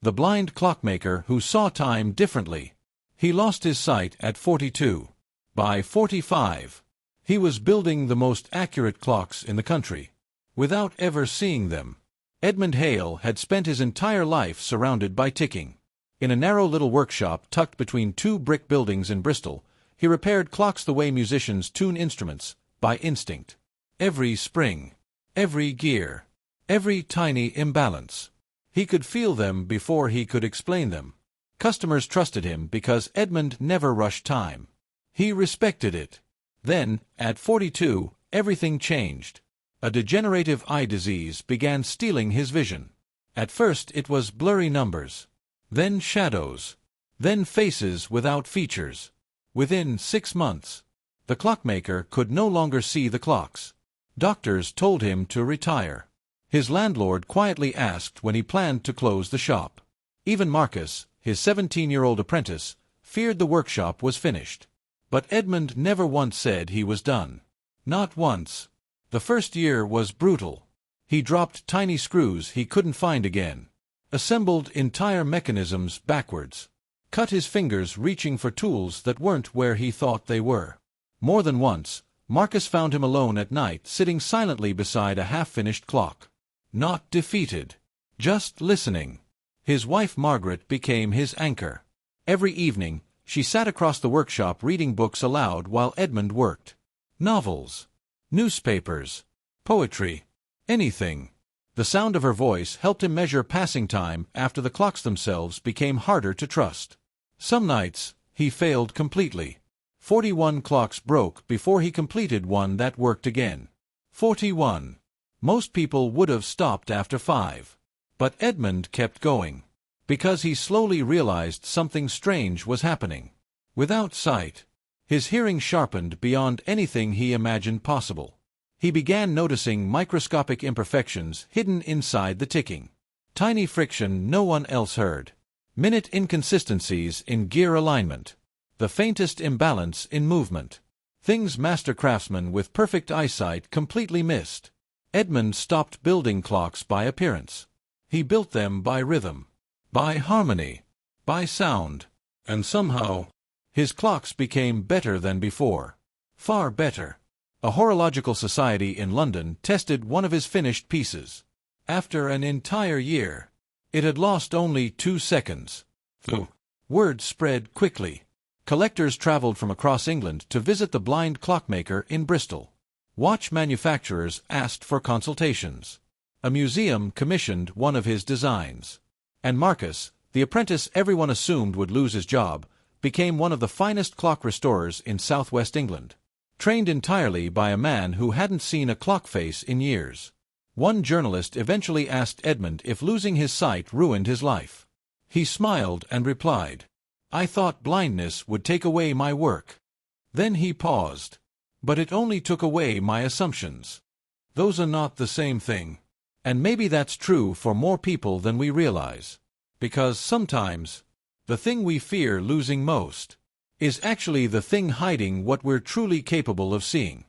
the blind clockmaker who saw time differently. He lost his sight at 42. By 45, he was building the most accurate clocks in the country, without ever seeing them. Edmund Hale had spent his entire life surrounded by ticking. In a narrow little workshop tucked between two brick buildings in Bristol, he repaired clocks the way musicians tune instruments, by instinct. Every spring, every gear, every tiny imbalance. He could feel them before he could explain them. Customers trusted him because Edmund never rushed time. He respected it. Then, at 42, everything changed. A degenerative eye disease began stealing his vision. At first it was blurry numbers, then shadows, then faces without features. Within 6 months, the clockmaker could no longer see the clocks. Doctors told him to retire. His landlord quietly asked when he planned to close the shop. Even Marcus, his 17-year-old apprentice, feared the workshop was finished. But Edmund never once said he was done. Not once. The first year was brutal. He dropped tiny screws he couldn't find again, assembled entire mechanisms backwards, cut his fingers reaching for tools that weren't where he thought they were. More than once, Marcus found him alone at night sitting silently beside a half-finished clock. Not defeated, just listening. His wife Margaret became his anchor. Every evening, she sat across the workshop reading books aloud while Edmund worked. Novels, newspapers, poetry, anything. The sound of her voice helped him measure passing time after the clocks themselves became harder to trust. Some nights, he failed completely. 41 clocks broke before he completed one that worked again. 41. Most people would have stopped after 5. But Edmund kept going, because he slowly realized something strange was happening. Without sight, his hearing sharpened beyond anything he imagined possible. He began noticing microscopic imperfections hidden inside the ticking. Tiny friction no one else heard. Minute inconsistencies in gear alignment. The faintest imbalance in movement. Things master craftsmen with perfect eyesight completely missed. Edmund stopped building clocks by appearance. He built them by rhythm, by harmony, by sound. And somehow, his clocks became better than before. Far better. A horological society in London tested one of his finished pieces. After an entire year, it had lost only 2 seconds. Word spread quickly. Collectors traveled from across England to visit the blind clockmaker in Bristol. Watch manufacturers asked for consultations. A museum commissioned one of his designs. And Marcus, the apprentice everyone assumed would lose his job, became one of the finest clock restorers in southwest England. Trained entirely by a man who hadn't seen a clock face in years. One journalist eventually asked Edmund if losing his sight ruined his life. He smiled and replied, "I thought blindness would take away my work." Then he paused. "But it only took away my assumptions. Those are not the same thing." And maybe that's true for more people than we realize. Because sometimes, the thing we fear losing most is actually the thing hiding what we're truly capable of seeing.